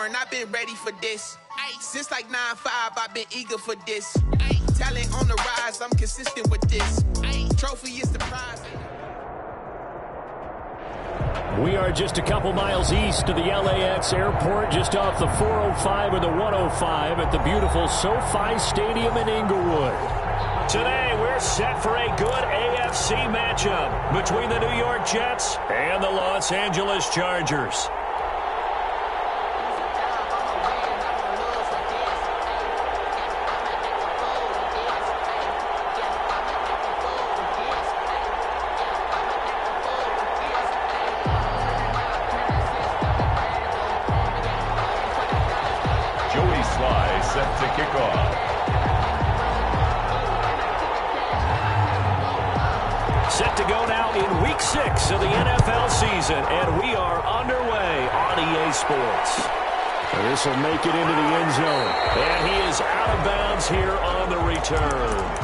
born, I've been ready for this. Since like 9-5, I've been eager for this. Talent on the rise, I'm consistent with this. Trophy is the prize. We are just a couple miles east of the LAX airport, just off the 405 or the 105 at the beautiful SoFi Stadium in Inglewood. Today, we're set for a good AFC matchup between the New York Jets and the Los Angeles Chargers. Set to kick off. Set to go now in Week 6 of the NFL season, and we are underway on EA Sports. This will make it into the end zone, and he is out of bounds here on the return.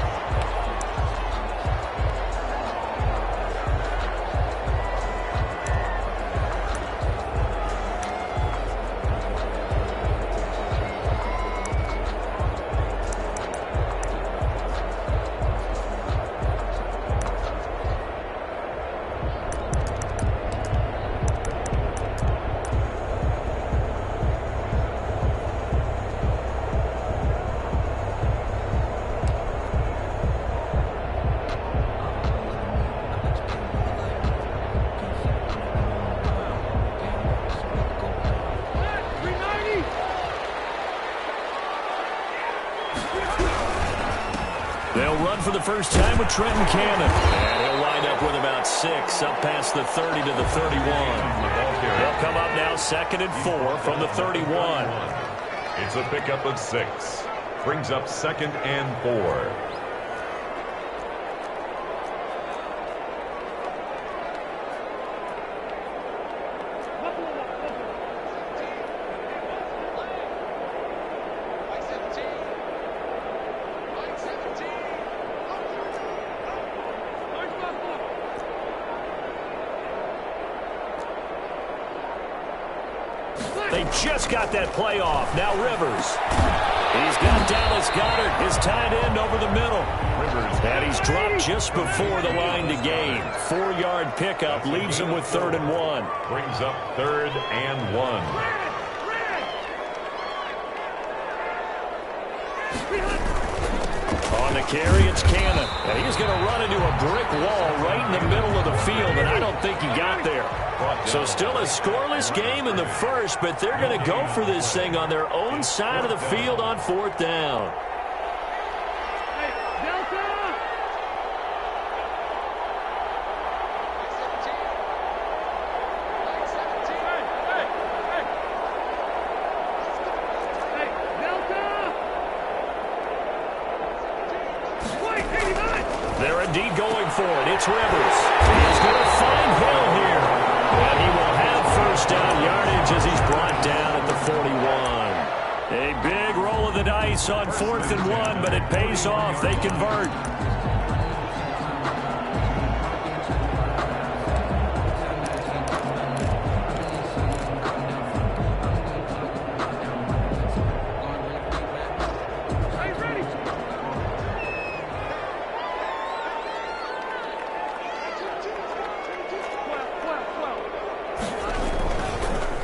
They'll run for the first time with Trenton Cannon. And he'll wind up with about 6, up past the 30 to the 31. They'll come up now 2nd and 4 from the 31. It's a pickup of 6. Brings up 2nd and 4. They just got that play off. Now Rivers. He's got Dallas Goedert, his tight end, over the middle. And he's dropped just before the line to gain. 4-yard pickup leaves him with 3rd and 1. Brings up 3rd and 1. On the carry, it's Cannon. And he's going to run into a brick wall right in the middle of the field, and I don't think he got there. So still a scoreless game in the first, but they're going to go for this thing on their own side of the field on 4th down. They're indeed going for it. It's Rivers. He's going to find Hill here. And he will have first down yardage as he's brought down at the 41. A big roll of the dice on 4th and 1, but it pays off. They convert.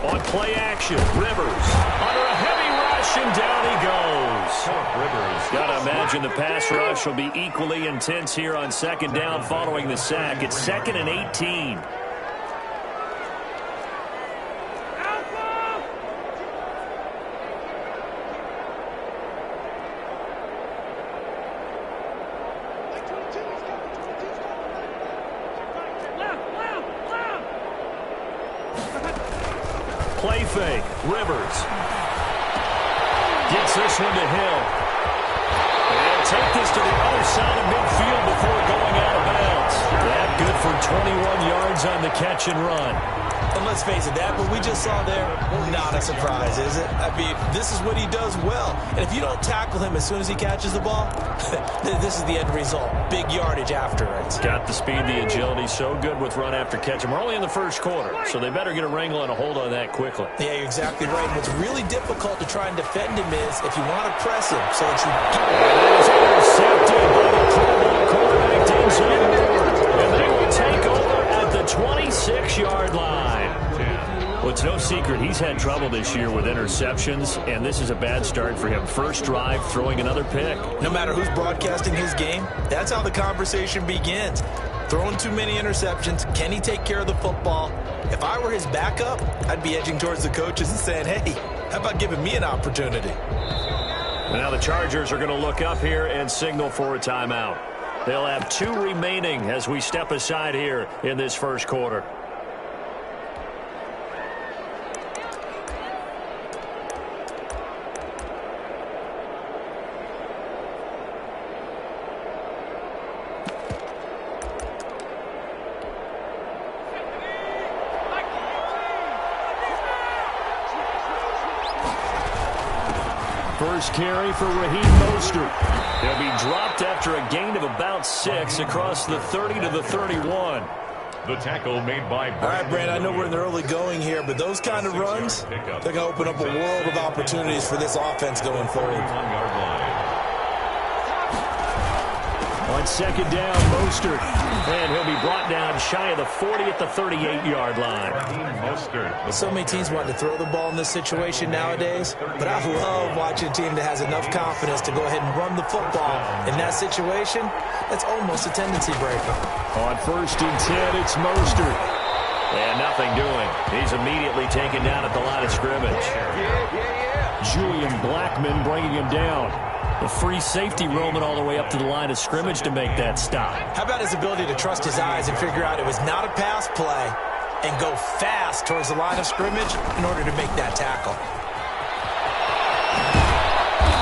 On play action, Rivers under a heavy rush, and down he goes. Rivers. Got to imagine the pass rush will be equally intense here on 2nd down following the sack. It's 2nd and 18. Play fake. Rivers gets this one to Hill. And take this to the other side of midfield before going out of bounds. That good for 21 yards on the catch and run. And let's face it, that what we just saw there, not a surprise, is it? I mean, this is what he does well. And if you don't tackle him as soon as he catches the ball, this is the end result. Big yardage after it. Got the speed, the agility, so good with run after catch. And we're only in the first quarter, so they better get a wrangle and a hold on that quickly. Yeah, you're exactly right. And what's really difficult to try and defend him is if you want to press him so that you... And that is intercepted by the Pro Bowl quarterback, Denzel Ward. And they will take over at the 26-yard line. Well, it's no secret he's had trouble this year with interceptions, and this is a bad start for him. First drive, throwing another pick. No matter who's broadcasting his game, that's how the conversation begins. Throwing too many interceptions, can he take care of the football? If I were his backup, I'd be edging towards the coaches and saying, hey, how about giving me an opportunity? Now the Chargers are going to look up here and signal for a timeout. They'll have 2 remaining as we step aside here in this first quarter. First carry for Raheem Mostert. He'll be dropped after a gain of about 6 across the 30 to the 31. The tackle made by... All right, Brand, I know we're in the early going here, but those kind of runs, they're going to open up a world of opportunities for this offense going forward. On second down, Mostert. And he'll be brought down shy of the 40 at the 38-yard line. So many teams want to throw the ball in this situation nowadays, but I love watching a team that has enough confidence to go ahead and run the football. In that situation, that's almost a tendency breaker. On first and 10, it's Mostert. And nothing doing. He's immediately taken down at the line of scrimmage. Julian Blackmon bringing him down. The free safety roaming all the way up to the line of scrimmage to make that stop. How about his ability to trust his eyes and figure out it was not a pass play and go fast towards the line of scrimmage in order to make that tackle.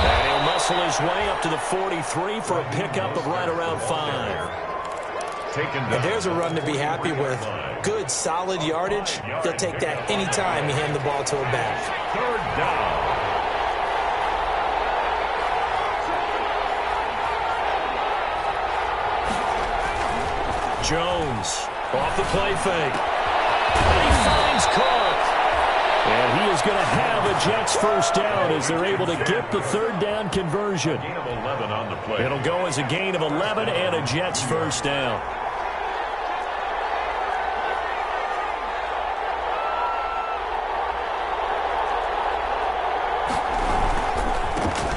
And he'll muscle his way up to the 43 for a pickup of right around 5. And there's a run to be happy with. Good, solid yardage. He'll take that anytime you hand the ball to a back. Third down. Jones off the play fake. And he finds Cook. And he is going to have a Jets first down as they're able to get the third down conversion. Gain of 11 on the play. It'll go as a gain of 11 and a Jets first down.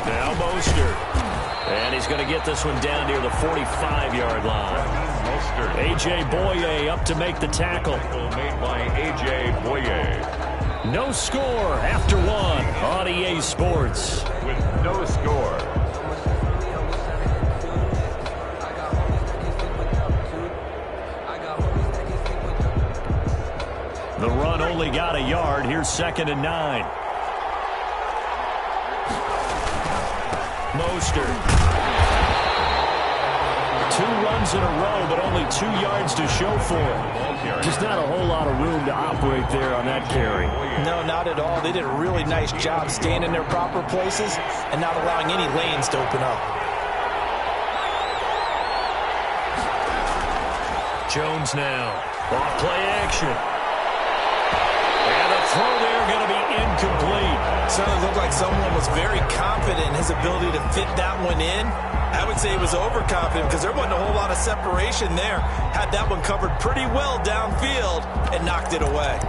Now Mostert. And he's going to get this one down near the 45-yard line. A.J. Boye up to make the tackle. Made by A.J. Boye. No score after 1 on EA Sports. With no score. The run only got a yard. Here's 2nd and 9. Mostert. 2 runs in a row, but only 2 yards to show for it. Just not a whole lot of room to operate there on that carry. No, not at all. They did a really nice job staying in their proper places and not allowing any lanes to open up. Jones now. Off play action. And the throw there going to be incomplete. Certainly looked like someone was very confident in his ability to fit that one in. I would say he was overconfident because there wasn't a whole lot of separation there. Had that one covered pretty well downfield and knocked it away.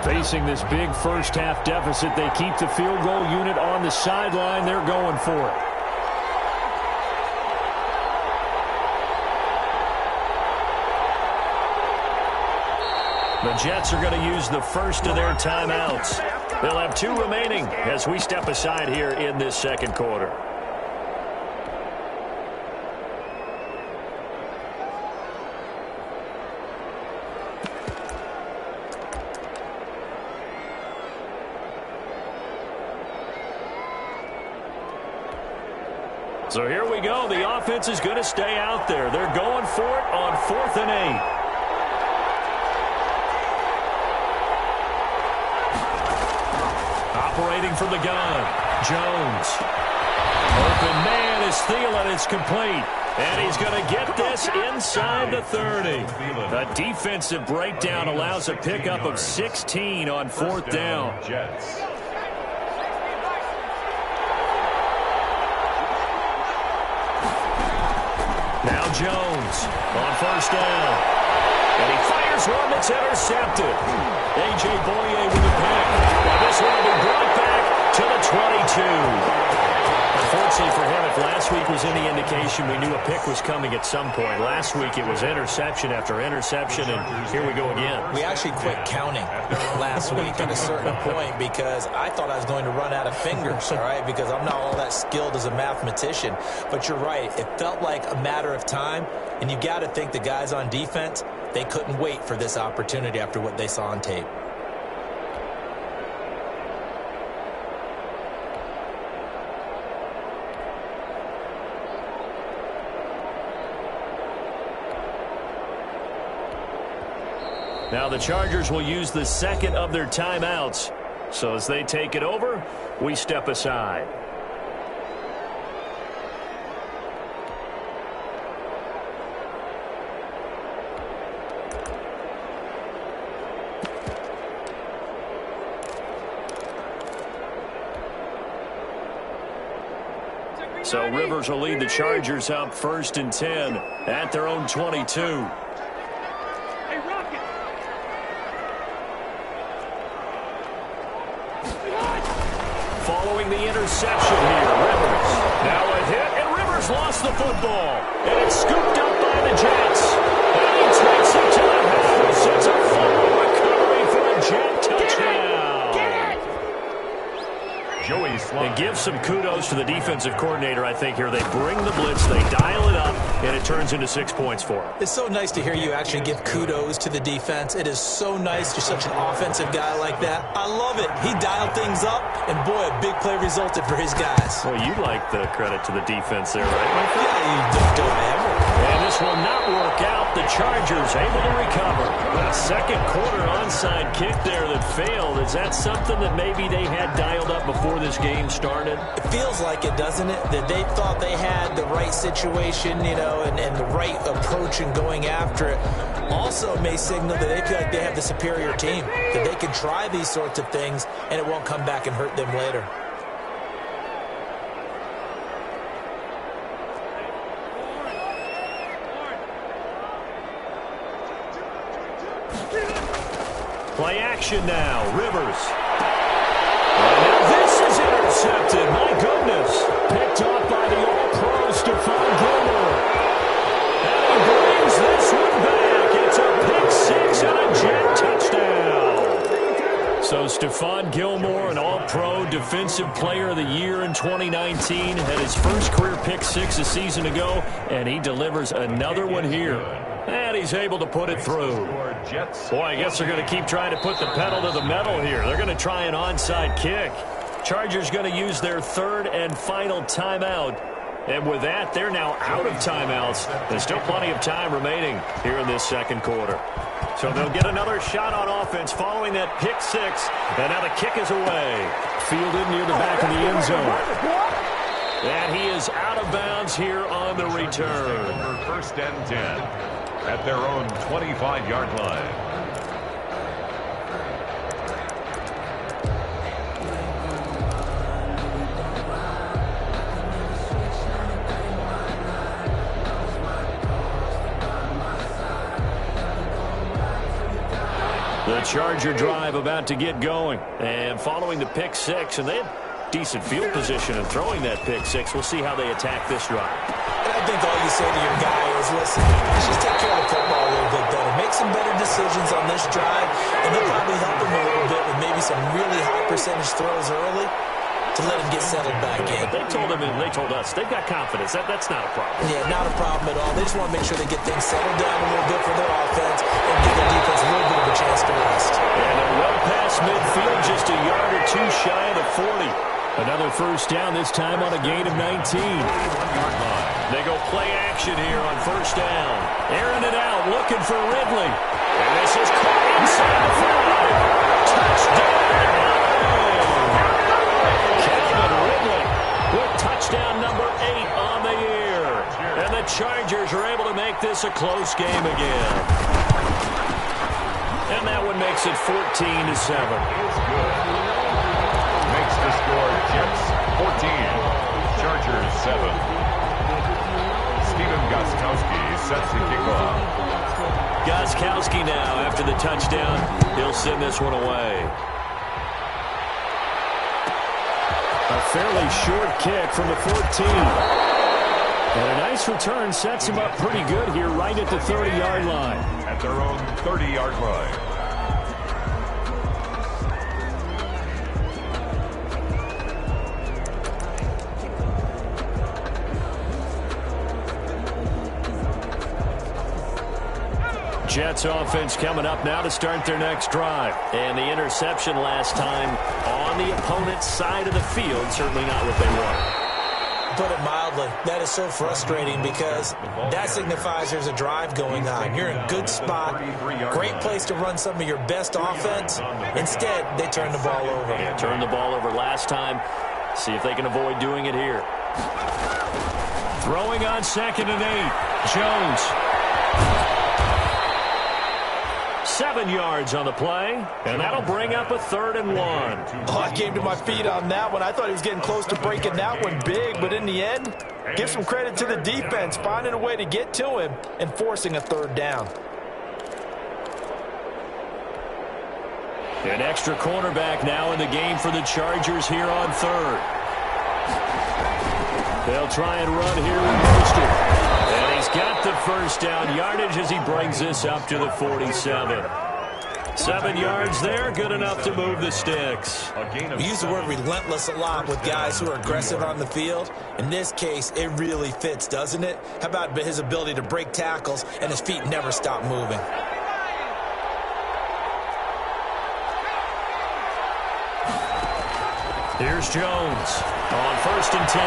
Facing this big first-half deficit, they keep the field goal unit on the sideline. They're going for it. The Jets are going to use the first of their timeouts. They'll have 2 remaining as we step aside here in this second quarter. So here we go. The offense is going to stay out there. They're going for it on 4th and 8. looking from the gun. Jones. Open man is Thielen. It's complete. And he's going to get this inside the 30. A defensive breakdown allows a pickup of 16 on 4th down. Now Jones on 1st down. And he fires one that's intercepted. A.J. Boye with the pick. And this one will be brought back to the 22. Unfortunately for him, if last week was any indication, we knew a pick was coming at some point. Last week it was interception after interception, and here we go again. We actually quit counting last week at a certain point because I thought I was going to run out of fingers, all right, because I'm not all that skilled as a mathematician. But you're right. It felt like a matter of time, and you got to think the guys on defense, they couldn't wait for this opportunity after what they saw on tape. Now the Chargers will use the second of their timeouts. So as they take it over, we step aside. So Rivers will lead the Chargers up 1st and 10 at their own 22. Following the interception here, Rivers. Now a hit, and Rivers lost the football. And it's scooped up by the Jets. And he takes it to the house. It's a fumble recovery for a Jet touchdown. Joey Slye. And give some kudos to the defensive coordinator, I think, here. They bring the blitz, they dial it up, and it turns into 6 points for them. It's so nice to hear you actually give kudos to the defense. It is so nice. You're such an offensive guy like that. I love it. He dialed things up, and boy, a big play resulted for his guys. Well, you like the credit to the defense there, right, my friend? Yeah, you don't ever. And this will not work out. The Chargers able to recover. A second quarter onside kick there that failed. Is that something that maybe they had dialed up before this game started? It feels like it, doesn't it? That they thought they had the right situation, you know, and the right approach in going after it. Also may signal that they feel like they have the superior team, that they can try these sorts of things and it won't come back and hurt them later. Play action now. Rivers. And now this is intercepted. My goodness. Picked off by the All-Pro Stephon Gilmore. And he brings this one back. It's a pick six and a Jet touchdown. So Stephon Gilmore, an All-Pro Defensive Player of the Year in 2019, had his first career pick six a season ago, and he delivers another one here. And he's able to put it through. Boy, I guess they're going to keep trying to put the pedal to the metal here. They're going to try an onside kick. Chargers going to use their third and final timeout. And with that, they're now out of timeouts. There's still plenty of time remaining here in this second quarter. So they'll get another shot on offense following that pick six. And now the kick is away. Fielded near the back of the end zone. And he is out of bounds here on the return. For 1st and 10 at their own 25-yard line. The Charger drive about to get going. And following the pick six, and they had decent field position in throwing that pick six. We'll see how they attack this drive. And I think all you say to your guy is, listen, let's just take care of the football a little bit better. Make some better decisions on this drive, and they'll probably help him a little bit with maybe some really high percentage throws early to let him get settled back in. They told him, and they told us, they've got confidence. That's not a problem. Yeah, not a problem at all. They just want to make sure they get things settled down a little bit for their offense and give their defense a little bit of a chance to rest. And a well past midfield, just a yard or two shy of the 40. Another first down, this time on a gain of 19. They go play action here on first down. Airing it out, looking for Ridley. And this is caught inside the 5. Touchdown! close game again. And that one makes it 14-7. Makes the score Jets 14, Chargers 7. Steven Gostkowski sets the kickoff. Gostkowski now, after the touchdown, he'll send this one away. A fairly short kick from the 14. And a nice return sets him up pretty good here right at the 30-yard line. At their own 30-yard line. Jets offense coming up now to start their next drive. And the interception last time on the opponent's side of the field, certainly not what they want. Put it mildly, that is so frustrating because that signifies there's a drive going on. You're in a good spot, great place to run some of your best offense. Instead, they turn the ball over. Yeah, turned the ball over last time. See if they can avoid doing it here. Throwing on 2nd and 8. Jones. 7 yards on the play, and that'll bring up a 3rd and 1. Oh, I came to my feet on that one. I thought he was getting close to breaking that one big, but in the end, give some credit to the defense, finding a way to get to him and forcing a 3rd down. An extra cornerback now in the game for the Chargers here on 3rd. They'll try and run here with Mostert. And he's got the first down yardage as he brings this up to the 47. 7 yards there, good enough to move the sticks. We use the word relentless a lot with guys who are aggressive on the field. In this case, it really fits, doesn't it? How about his ability to break tackles and his feet never stop moving? Here's Jones on 1st and 10.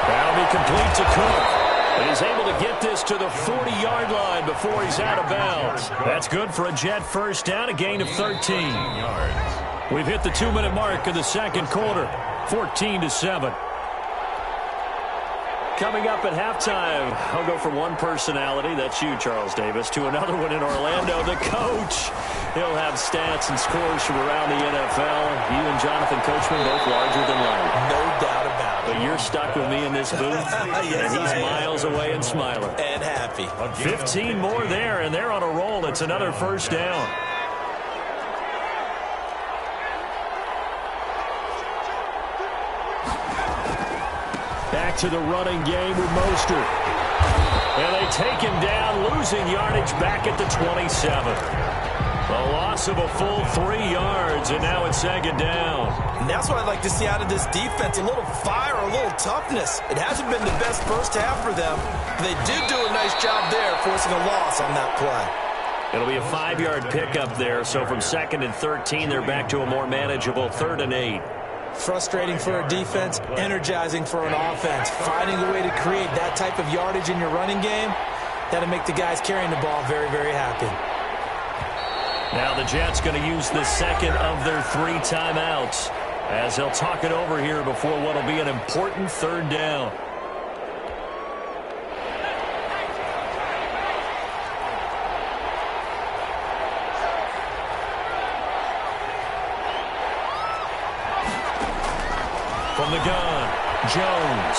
That'll be complete to Cook. And he's able to get this to the 40-yard line before he's out of bounds. That's good for a Jet first down, a gain of 13 yards. We've hit the 2-minute mark of the second quarter, 14-7. Coming up at halftime, I'll go from one personality, that's you, Charles Davis, to another one in Orlando, the coach. He'll have stats and scores from around the NFL. You and Jonathan Coachman both larger than life. No doubt about it. But you're stuck with me in this booth, yes, and he's miles away and smiling. And happy. 15 more there, and they're on a roll. It's another first down. Back to the running game with Mostert. And they take him down, losing yardage back at the 27. A loss of a full 3 yards, and now it's 2nd down. And that's what I'd like to see out of this defense, a little fire, a little toughness. It hasn't been the best first half for them. They did do a nice job there, forcing a loss on that play. It'll be a 5-yard pickup there, so from 2nd and 13, they're back to a more manageable 3rd and 8. Frustrating for a defense, energizing for an offense. Finding a way to create that type of yardage in your running game, that'll make the guys carrying the ball very, very happy. Now the Jets going to use the second of their 3 timeouts as they'll talk it over here before what will be an important 3rd down. From the gun, Jones.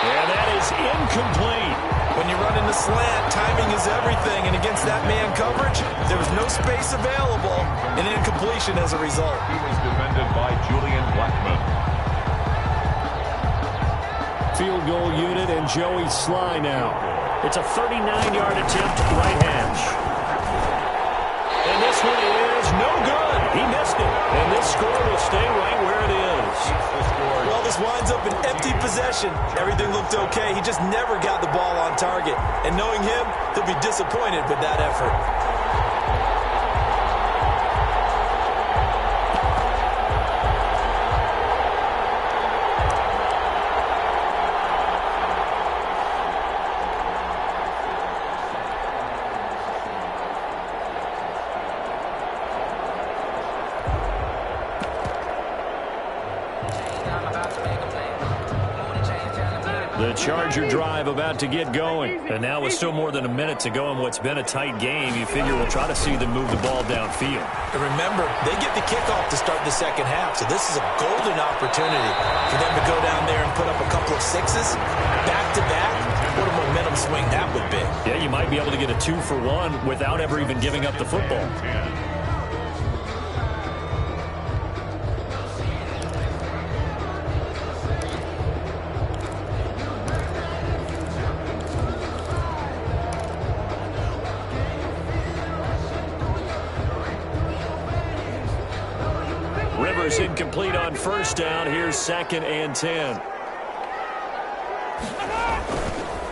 And that is incomplete. When you run in the slant, timing is everything. And against that man coverage, there was no space available. An incompletion as a result. He was defended by Julian Blackman. Field goal unit and Joey Sly now. It's a 39-yard attempt, right hash. And this one is no good. He missed it. And this score will stay right where it is. Well, this winds up an empty possession. Everything looked okay. He just never got the ball on target. And knowing him, he'll be disappointed with that effort. The Charger drive about to get going. And now with still more than a minute to go in what's been a tight game, you figure we'll try to see them move the ball downfield. And remember, they get the kickoff to start the second half, so this is a golden opportunity for them to go down there and put up a couple of sixes back-to-back. What a momentum swing that would be. Yeah, you might be able to get a 2-for-1 without ever even giving up the football. Rivers incomplete on first down. Here's 2nd and 10.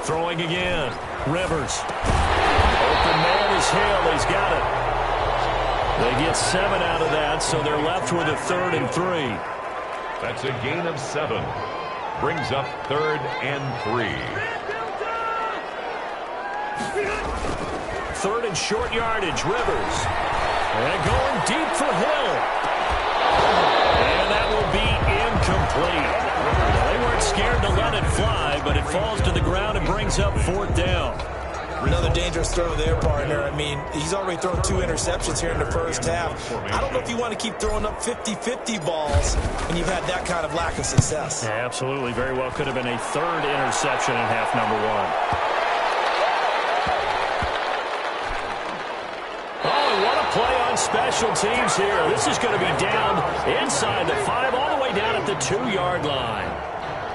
Throwing again. Rivers. Open man is Hill. He's got it. They get 7 out of that, so they're left with a 3rd and 3. That's a gain of 7. Brings up 3rd and 3. 3rd and short yardage. Rivers. And going deep for Hill. And that will be incomplete. They weren't scared to let it fly, but it falls to the ground and brings up 4th down. Another dangerous throw there, partner. I mean, he's already thrown 2 interceptions here in the first half. I don't know if you want to keep throwing up 50-50 balls when you've had that kind of lack of success. Yeah, absolutely. Very well could have been a 3rd interception in half number 1. Play on special teams here. This is going to be down inside the 5, all the way down at the 2-yard line.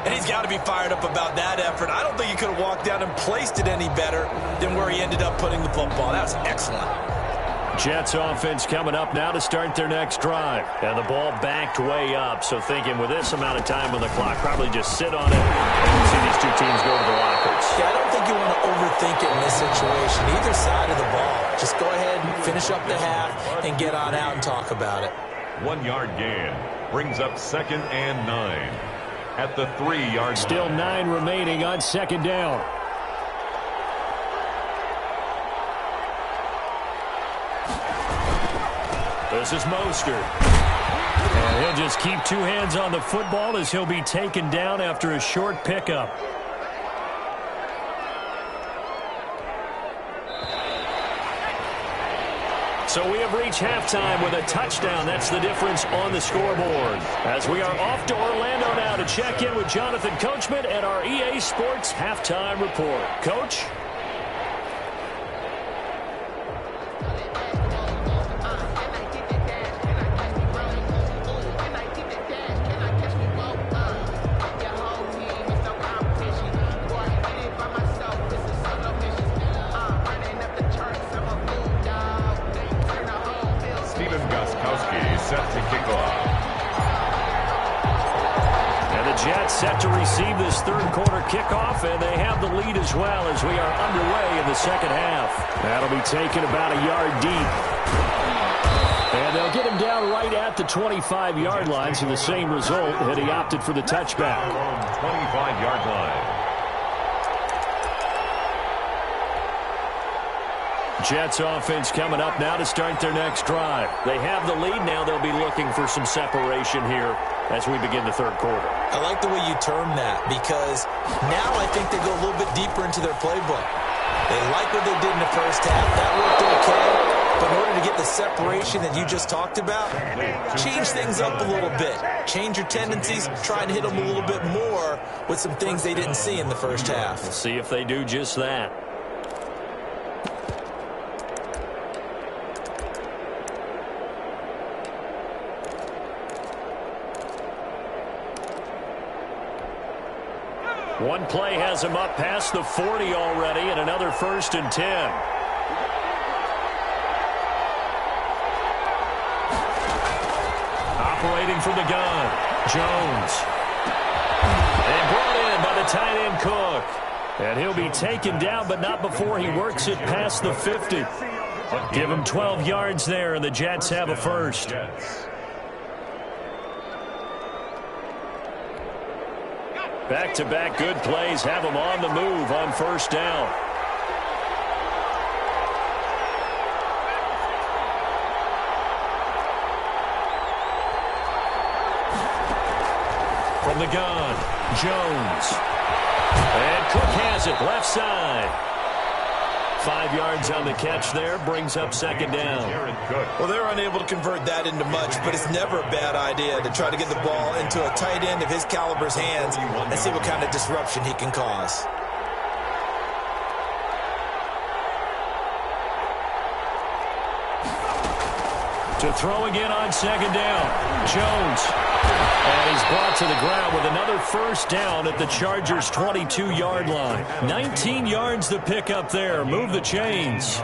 And he's got to be fired up about that effort. I don't think he could have walked down and placed it any better than where he ended up putting the football. That was excellent. Jets offense coming up now to start their next drive. And the ball backed way up, so thinking with this amount of time on the clock, probably just sit on it and see these two teams go to the lockers. Yeah, I don't think you want to overthink it in this situation. Either side of the ball. Just go ahead and finish up the half and get on out and talk about it. 1-yard gain brings up 2nd and 9 at the 3-yard line. Still 9 remaining on 2nd down. This is Mostert. And he'll just keep 2 hands on the football as he'll be taken down after a short pickup. So we have reached halftime with a touchdown. That's the difference on the scoreboard. As we are off to Orlando now to check in with Jonathan Coachman and our EA Sports Halftime Report. Coach? Set to receive this 3rd quarter kickoff, and they have the lead as well as we are underway in the second half. That'll be taken about a yard deep. And they'll get him down right at the 25-yard line, so the same result had he opted for the touchback. 25-yard line. Jets offense coming up now to start their next drive. They have the lead now. They'll be looking for some separation here as we begin the 3rd quarter. I like the way you term that because now I think they go a little bit deeper into their playbook. They like what they did in the first half. That worked okay. But in order to get the separation that you just talked about, change things up a little bit. Change your tendencies. Try and hit them a little bit more with some things they didn't see in the first half. We'll see if they do just that. One play has him up past the 40 already, and another 1st and 10. Operating from the gun, Jones. And brought in by the tight end Cook. And he'll be taken down, but not before he works it past the 50. Give him 12 yards there, and the Jets have a 1st. Back-to-back good plays have them on the move on 1st down. From the gun, Jones. And Cook has it, left side. 5 yards on the catch there, brings up second down. Well, they're unable to convert that into much, but it's never a bad idea to try to get the ball into a tight end of his caliber's hands and see what kind of disruption he can cause. To throw again on second down, Jones. And he's brought to the ground with another first down at the Chargers' 22-yard line. 19 yards to pick up there. Move the chains.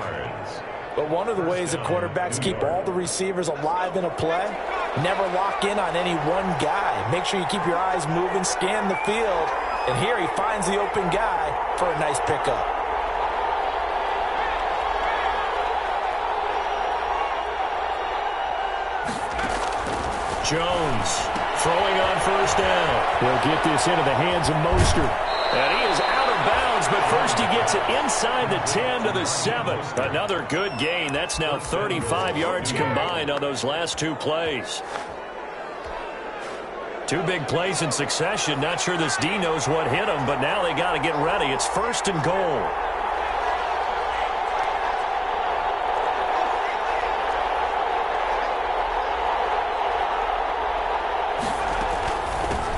But one of the ways that quarterbacks keep all the receivers alive in a play, never lock in on any one guy. Make sure you keep your eyes moving, scan the field. And here he finds the open guy for a nice pickup. Jones throwing on first down. He'll get this into the hands of Mostert. And he is out of bounds, but first he gets it inside the 10 to the 7. Another good gain. That's now 35 yards combined on those last 2 plays. 2 big plays in succession. Not sure this D knows what hit him, but now they got to get ready. It's first and goal.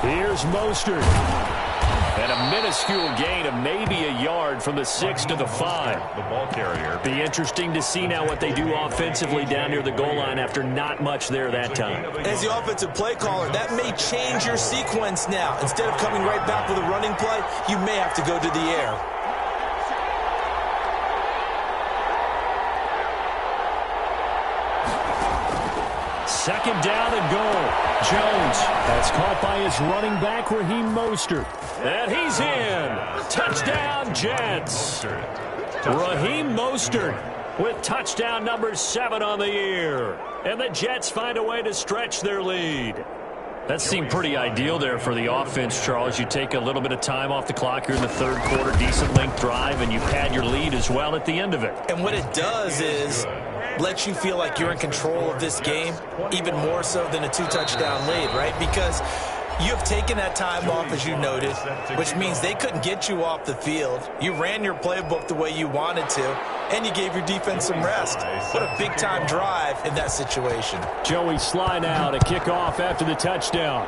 Here's Mostert. And a minuscule gain of maybe a yard from the 6 to the 5. The ball carrier. Be interesting to see now what they do offensively down near the goal line after not much there that time. As the offensive play caller, that may change your sequence now. Instead of coming right back with a running play, you may have to go to the air. Second down and goal. Jones. That's caught by his running back, Raheem Mostert. And he's in. Touchdown, Jets. Raheem Mostert with touchdown number 7 on the year. And the Jets find a way to stretch their lead. That seemed pretty ideal there for the offense, Charles. You take a little bit of time off the clock here in the third quarter, decent length drive, and you pad your lead as well at the end of it. And what it does is lets you feel like you're in control of this game, even more so than a 2-touchdown lead, right? Because you have taken that time off, as you noted, which means they couldn't get you off the field. You ran your playbook the way you wanted to, and you gave your defense some rest. What a big-time drive in that situation. Joey Sly now to kick off after the touchdown.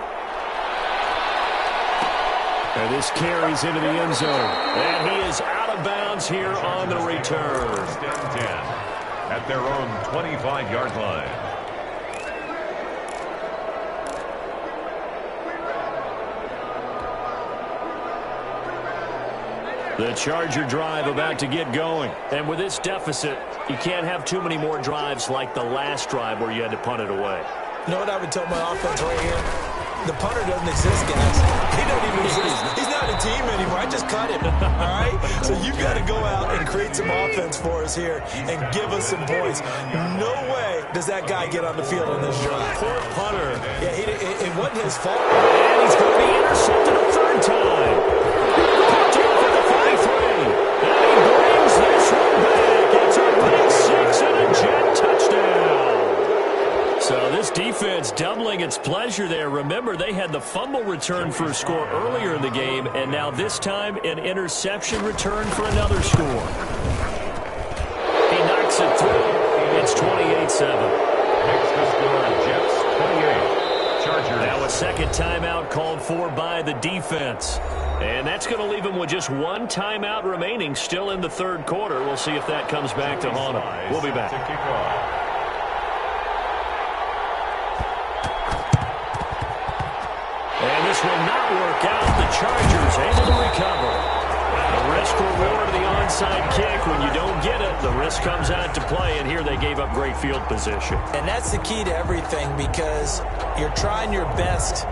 And this carries into the end zone. And he is out of bounds here on the return. First and 10 at their own 25-yard line. The Charger drive about to get going. And with this deficit, you can't have too many more drives like the last drive where you had to punt it away. You know what I would tell my offense right here? The punter doesn't exist, guys. He doesn't even exist. He's not a team anymore. I just cut him, all right? So you got to go out and create some offense for us here and give us some points. No way does that guy get on the field on this drive. Poor punter. Yeah, it wasn't his fault. And he's going to be intercepted a third time. Picked off at the 43. And he brings this one back. It's a pick 6 and a Jet touchdown. So this defense doubling its pleasure there. Remember, they had the fumble return for a score earlier in the game, and now this time an interception return for another score. He knocks it through. It's 28-7. Next to score, Jets 28. Chargers. Now a second timeout called for by the defense. And that's going to leave them with just one timeout remaining still in the third quarter. We'll see if that comes back to haunt them. We'll be back. To kick off. And this will not work out. The Chargers able to recover. The risk reward of the onside kick. When you don't get it, the risk comes out to play, and here they gave up great field position. And that's the key to everything, because you're trying your best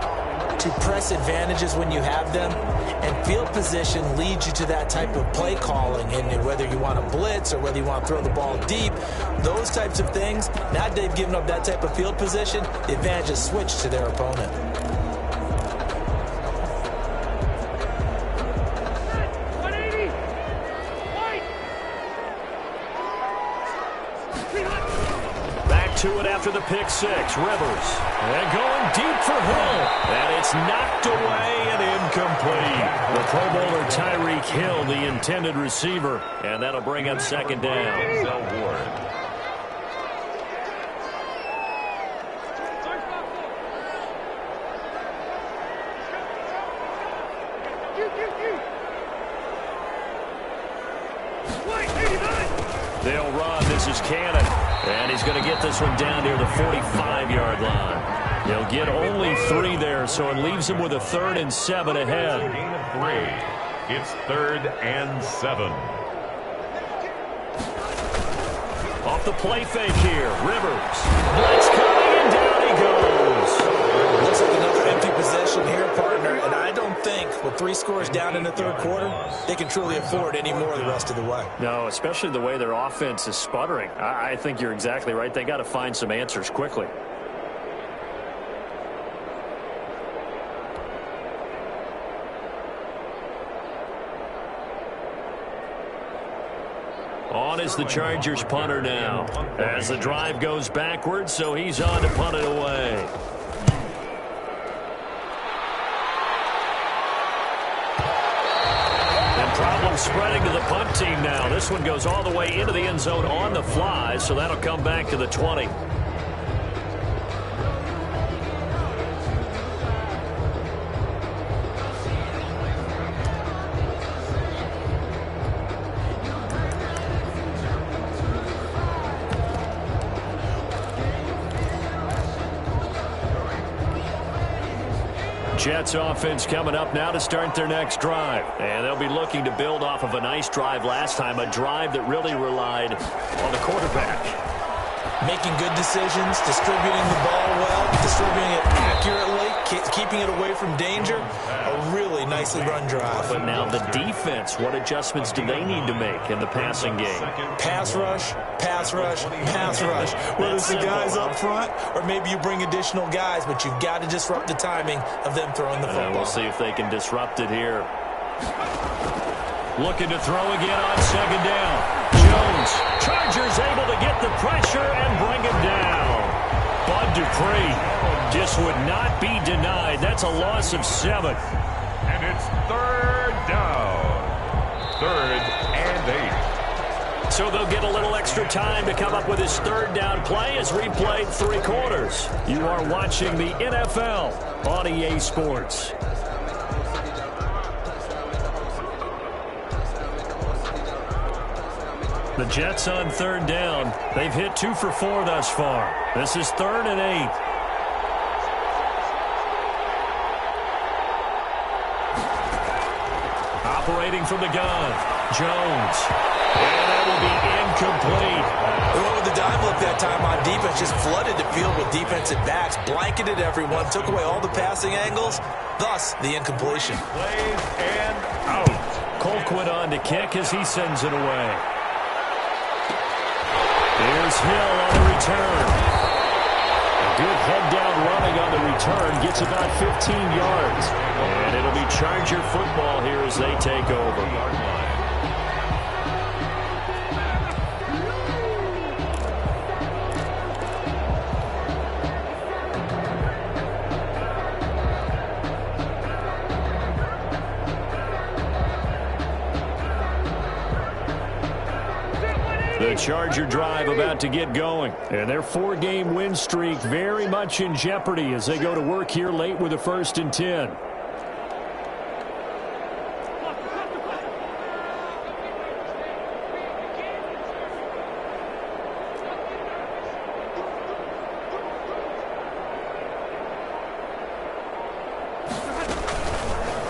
to press advantages when you have them, and field position leads you to that type of play calling. And whether you want to blitz or whether you want to throw the ball deep, those types of things, now that they've given up that type of field position, the advantage is switched to their opponent. to it after the pick six. Rivers. And going deep for Hill. And it's knocked away and incomplete. The Pro Bowler Tyreek Hill, the intended receiver. And that'll bring up second down. Ward. They'll run. This is Cannon. And he's going to get this one down near the 45-yard line. They'll get only 3 there, so it leaves him with a 3rd and 7 ahead. Gain of 3. It's 3rd and 7. Off the play fake here. Rivers. Blitz coming, and down he goes. Looks like another empty possession here, partner, and I don't think with 3 scores down in the 3rd quarter, they can truly afford any more the rest of the way. No, especially the way their offense is sputtering. I think you're exactly right. They got to find some answers quickly. On is the Chargers punter now. As the drive goes backwards, so he's on to punt it away. Problem spreading to the punt team now. This one goes all the way into the end zone on the fly, so that'll come back to the 20. Jets offense coming up now to start their next drive. And they'll be looking to build off of a nice drive last time, a drive that really relied on the quarterback. Making good decisions, distributing the ball well, distributing it accurately, keeping it away from danger. A really nicely run drive. But now the defense, what adjustments do they need to make in the passing game? Pass rush, pass rush, pass rush. Whether it's the guys up front or maybe you bring additional guys, but you've got to disrupt the timing of them throwing the football. We'll see if they can disrupt it here. Looking to throw again on second down. Jones, Chargers able to get the pressure and bring him down. Bud Dupree just would not be denied. That's a loss of 7. And it's 3rd down. 3rd and 8. So they'll get a little extra time to come up with his 3rd down play as we played 3 quarters. You are watching the NFL on EA Sports. The Jets on 3rd down. They've hit 2 for 4 thus far. This is 3rd and 8. Operating from the gun. Jones. And that will be incomplete. They went with the dime look that time on defense. Just flooded the field with defensive backs. Blanketed everyone. Took away all the passing angles. Thus, the incompletion. Plays and out. Colquitt on to kick as he sends it away. Here's Hill on the return. A good head-down running on the return. Gets about 15 yards. And it'll be Charger football here as they take over. The Charger drive about to get going. And their 4-game win streak very much in jeopardy as they go to work here late with a 1st and 10.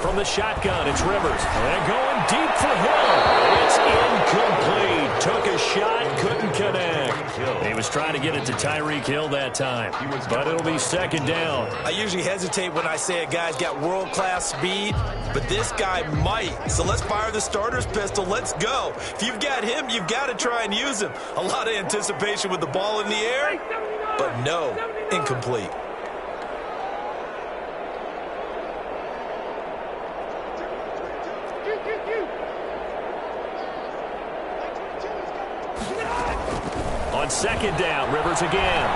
From the shotgun, it's Rivers. And going deep for Hill. It's incomplete. Took a shot, couldn't connect. He was trying to get it to Tyreek Hill that time. But it'll be 2nd down. I usually hesitate when I say a guy's got world-class speed, but this guy might. So let's fire the starter's pistol. Let's go. If you've got him, you've got to try and use him. A lot of anticipation with the ball in the air, but no, incomplete. on second down. Rivers again.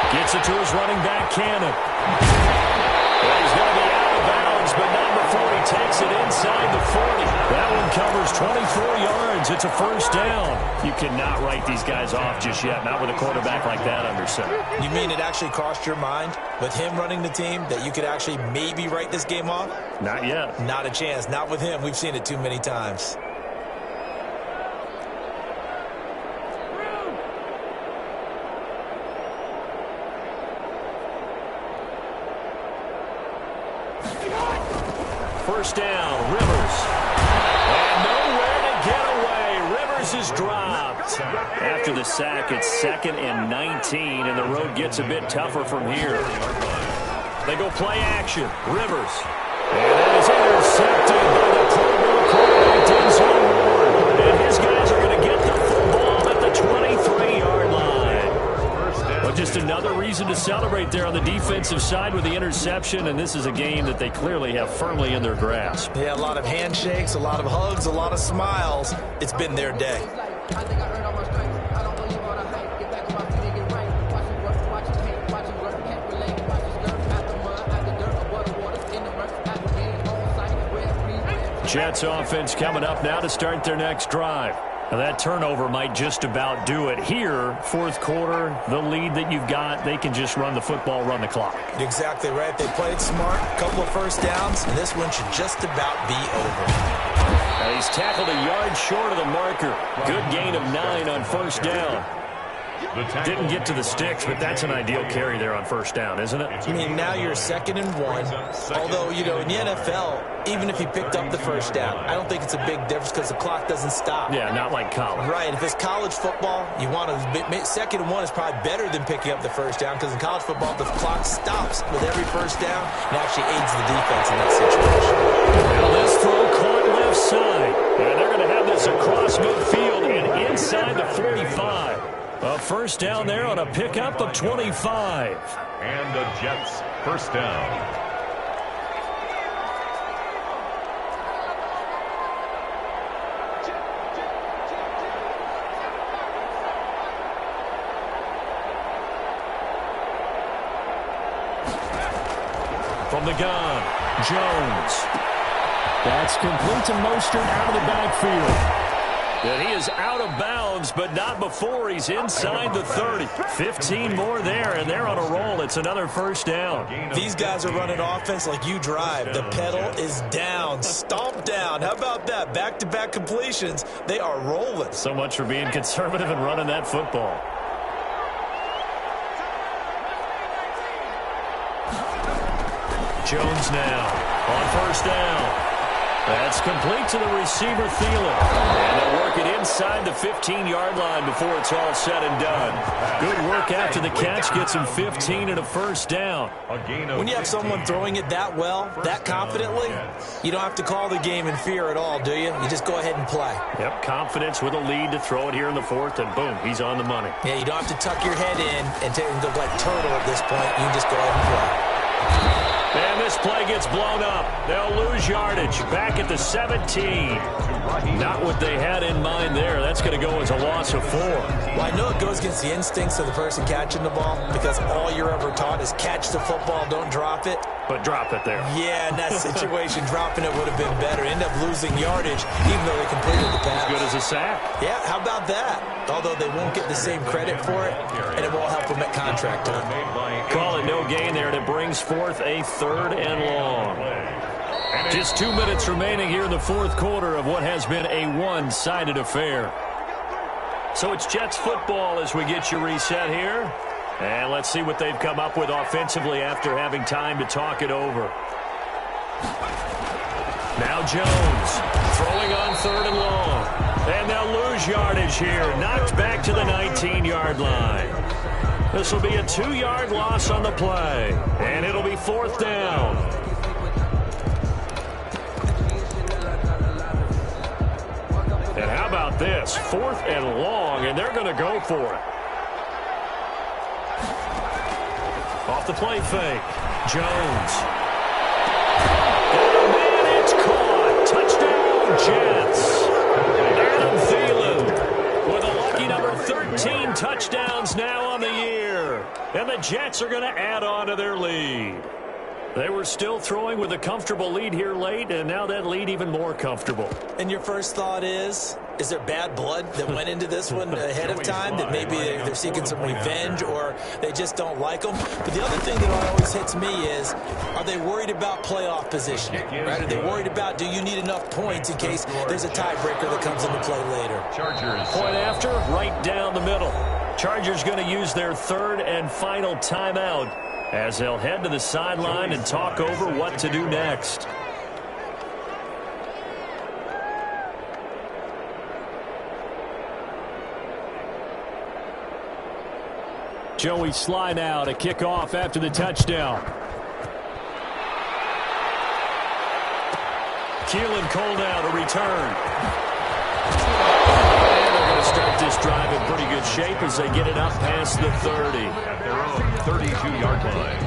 Gets it to his running back, Cannon. Well, he's going to be out of bounds, but not before he takes it inside the 40. That one covers 24 yards. It's a first down. You cannot write these guys off just yet, not with a quarterback like that under center. You mean it actually crossed your mind with him running the team that you could actually maybe write this game off? Not yet. Not a chance. Not with him. We've seen it too many times. First down, Rivers. And nowhere to get away. Rivers is dropped. After the sack, it's 2nd and 19, and the road gets a bit tougher from here. They go play action. Rivers. And that is intercepted by the Pro Bowl quarterback, Denzel Ward. And his guys are going to get the football at the 23-yard line. Well, just another reason to celebrate there on the defensive side with the interception, and this is a game that they clearly have firmly in their grasp. Yeah, a lot of handshakes, a lot of hugs, a lot of smiles. It's been their day. Jets offense coming up now to start their next drive. Now that turnover might just about do it. Here, fourth quarter, the lead that you've got, they can just run the football, run the clock. Exactly right. They played smart, a couple of first downs, and this one should just about be over. Now he's tackled a yard short of the marker. Good gain of 9 on first down. Didn't get to the sticks, but that's an ideal carry there on first down, isn't it? I mean, now you're 2nd and 1. Although, you know, in the NFL, even if he picked up the first down, I don't think it's a big difference because the clock doesn't stop. Yeah, not like college. Right. If it's college football, you want to 2nd and 1 is probably better than picking up the first down because in college football, the clock stops with every first down and actually aids the defense in that situation. Now this throw caught left side. And they're going to have this across midfield and inside the 45. A first down there on a pickup of 25. And the Jets first down. From the gun, Jones. That's complete to Mostert out of the backfield. And he is out of bounds, but not before he's inside the 30. 15 more there, and they're on a roll. It's another first down. These guys are running offense like you drive. The pedal is down, stomp down. How about that? Back-to-back completions. They are rolling. So much for being conservative and running that football. Jones now on first down. That's complete to the receiver, Thielen. And they'll work it inside the 15-yard line before it's all said and done. Good work after the catch. Gets him 15 and a first down. When you have someone throwing it that well, that confidently, you don't have to call the game in fear at all, do you? You just go ahead and play. Yep, confidence with a lead to throw it here in the fourth, and boom, he's on the money. Yeah, you don't have to tuck your head in and go like turtle at this point. You can just go ahead and play. And this play gets blown up. They'll lose yardage back at the 17. Not what they had in mind there. That's going to go as a loss of 4. Well, I know it goes against the instincts of the person catching the ball because all you're ever taught is catch the football, don't drop it. But drop it there. Yeah, in that situation, dropping it would have been better. End up losing yardage even though they completed the pass. As good as a sack. Yeah, how about that? Although they won't get the same credit for it, and it won't help them at contract time. Call it no gain there, and it brings forth a 3rd and long. Just 2 minutes remaining here in the fourth quarter of what has been a one-sided affair. So it's Jets football as we get you reset here. And let's see what they've come up with offensively after having time to talk it over. Now Jones throwing on 3rd and long. And they'll lose yardage here. Knocked back to the 19-yard line. This will be a 2-yard loss on the play. And it'll be 4th down. And how about this? 4th and long, and they're going to go for it. Off the play fake. Jones. And it's caught. Touchdown, Jets. Adam Thielen with a lucky number 13 touchdowns now on the year. And the Jets are going to add on to their lead. They were still throwing with a comfortable lead here late, and now that lead even more comfortable. And your first thought is there bad blood that went into this one ahead of time, that maybe they're seeking some revenge or they just don't like them? But the other thing that always hits me is, are they worried about playoff positioning? Right? Are they worried about, do you need enough points in case there's a tiebreaker that comes into play later? Chargers. Point after, right down the middle. Chargers going to use their third and final timeout as they'll head to the sideline and talk over what to do next. Joey Sly now to kick off after the touchdown. Keelan Cole now to return. And they're going to start this drive in pretty good shape as they get it up past the 30. At their own 32-yard line.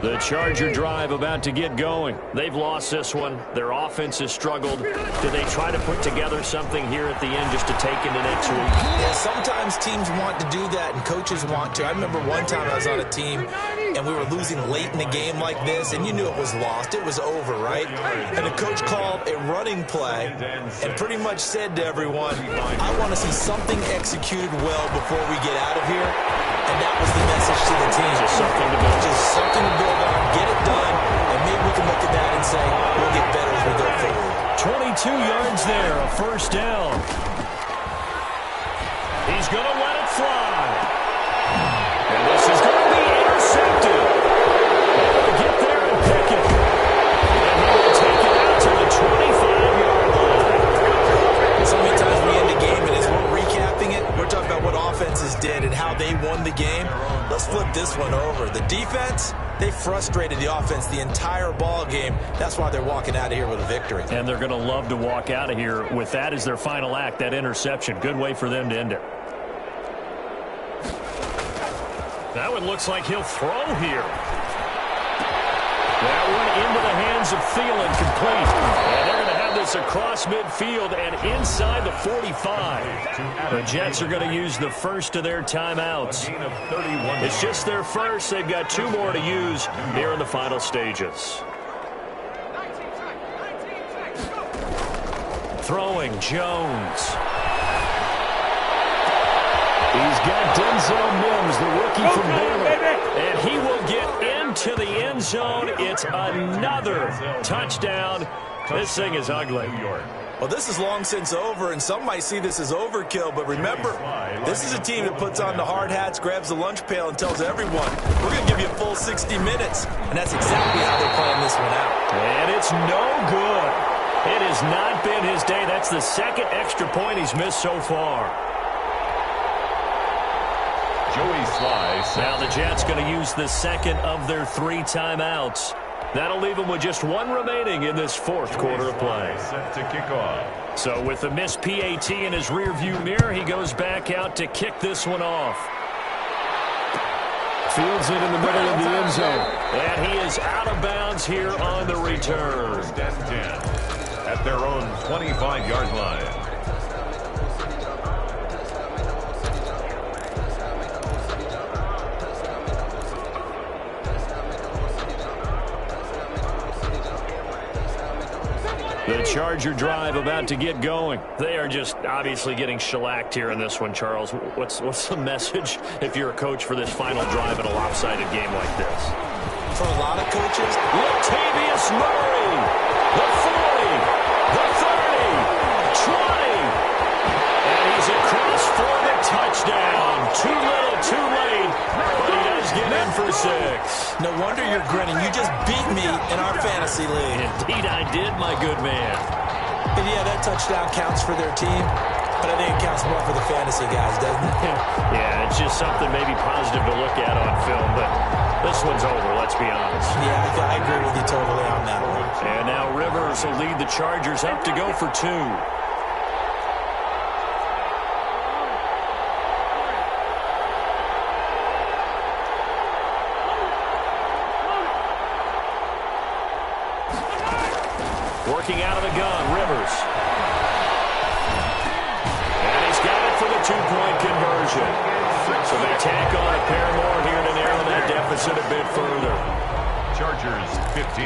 The Charger drive about to get going. They've lost this one. Their offense has struggled. Do they try to put together something here at the end just to take into next week? Yeah, sometimes teams want to do that and coaches want to. I remember one time I was on a team and we were losing late in the game like this, and you knew it was lost. It was over, right? And the coach called a running play and pretty much said to everyone, I want to see something executed well before we get out of here. And that was the message to the team. Just something to build. Just something to build on, get it done, and maybe we can look at that and say, we'll get better as we go forward. 22 yards there, a first down. He's going to let it fly. And this is going to be intercepted. Able to get there and pick it. And he will take it out to the 25-yard line. So many times we end the game, and as we're recapping it, we're talking about what offenses did and how they won the game. Let's flip this one over. The defense, they frustrated the offense the entire ball game. That's why they're walking out of here with a victory. And they're going to love to walk out of here with that as their final act, that interception. Good way for them to end it. That one looks like he'll throw here. That one into the hands of Thielen, complete. And they're going to have this across midfield and inside the 45. The Jets are going to use the first of their timeouts. It's just their first. They've got two more to use here in the final stages. Throwing, Jones. He's got Denzel Mims, the rookie from Baylor. And he will get into the end zone. It's another touchdown. This thing is ugly. Well, this is long since over, and some might see this as overkill, but remember, this is a team that puts on the hard hats, grabs the lunch pail, and tells everyone, we're going to give you a full 60 minutes. And that's exactly how they're playing this one out. And it's no good. It has not been his day. That's the second extra point he's missed so far. Joey Sly. Now the Jets going to use the second of their three timeouts. That'll leave them with just one remaining in this fourth quarter of play. Set to kick off. So with the missed PAT in his rearview mirror, he goes back out to kick this one off. Fields it in the middle of the end zone. And he is out of bounds here on the return. First and 10 at their own 25-yard line. The Charger drive about to get going. They are just obviously getting shellacked here in this one, Charles. What's the message if you're a coach for this final drive in a lopsided game like this? For a lot of coaches, Latavius Murray, the 40, the 30, 20, and he's across for the touchdown. Too little, too late, but he does get in for 6. no wonder you're grinning. You just beat me in our fantasy league. Indeed I did, my good man. And yeah, that touchdown counts for their team, but I think it counts more for the fantasy guys, doesn't it? Yeah, it's just something maybe positive to look at on film, but this one's over, let's be honest. Yeah, I agree with you totally on that one. And now Rivers will lead the Chargers up to go for 2. Working out of the gun, Rivers. And he's got it for the two-point conversion. So they tack on a pair more here to narrow that deficit a bit further. Chargers 15.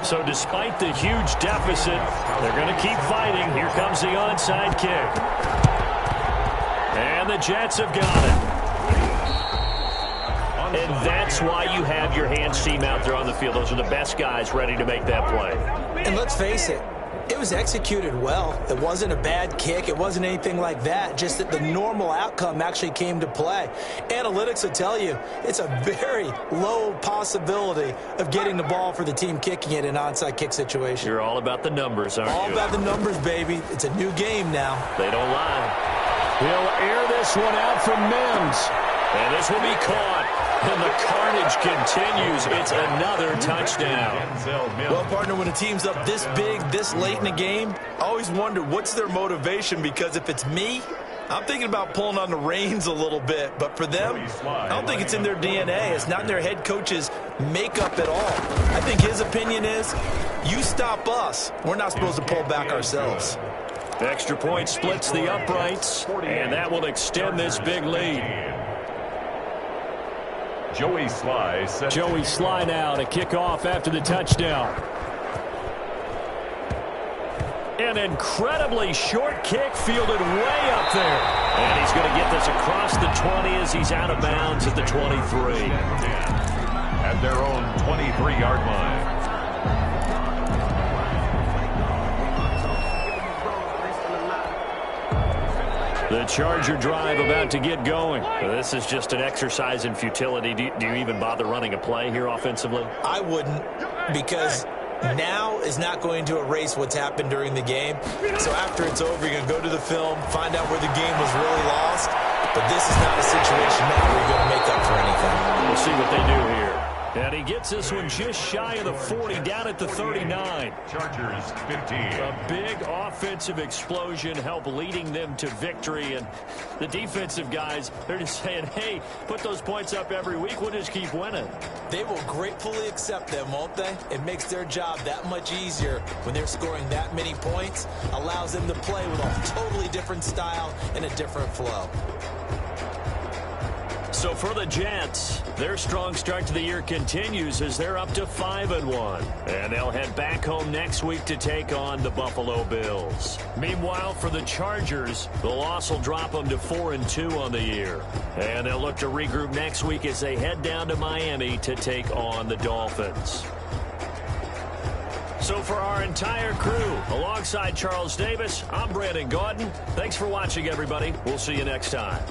So despite the huge deficit, they're going to keep fighting. Here comes the onside kick. And the Jets have got it. And that's why you have your hands team out there on the field. Those are the best guys ready to make that play. And let's face it, it was executed well. It wasn't a bad kick. It wasn't anything like that. Just that the normal outcome actually came to play. Analytics will tell you it's a very low possibility of getting the ball for the team kicking it in an onside kick situation. You're all about the numbers, aren't you? All about the numbers, baby. It's a new game now. They don't lie. He'll air this one out from Mims. And this will be caught. And the carnage continues. It's another touchdown. Well, partner, when a team's up this big, this late in the game, I always wonder what's their motivation, because if it's me, I'm thinking about pulling on the reins a little bit. But for them, I don't think it's in their DNA. It's not in their head coach's makeup at all. I think his opinion is, you stop us, we're not supposed to pull back ourselves. Extra point splits the uprights, and that will extend this big lead. Joey Sly now to kick off after the touchdown. An incredibly short kick fielded way up there. And he's going to get this across the 20 as he's out of bounds at the 23. At their own 23-yard line. The Charger drive about to get going. This is just an exercise in futility. Do you even bother running a play here offensively? I wouldn't, because now is not going to erase what's happened during the game. So after it's over, you're going to go to the film, find out where the game was really lost. But this is not a situation now where you're going to make up for anything. We'll see what they do here. And he gets this one just shy of the 40, down at the 39. Chargers 15. A big offensive explosion helped leading them to victory. And the defensive guys, they're just saying, hey, put those points up every week. We'll just keep winning. They will gratefully accept them, won't they? It makes their job that much easier when they're scoring that many points. Allows them to play with a totally different style and a different flow. So for the Jets, their strong start to the year continues as they're up to 5-1. And they'll head back home next week to take on the Buffalo Bills. Meanwhile, for the Chargers, the loss will drop them to 4-2 on the year. And they'll look to regroup next week as they head down to Miami to take on the Dolphins. So for our entire crew, alongside Charles Davis, I'm Brandon Gaudin. Thanks for watching, everybody. We'll see you next time.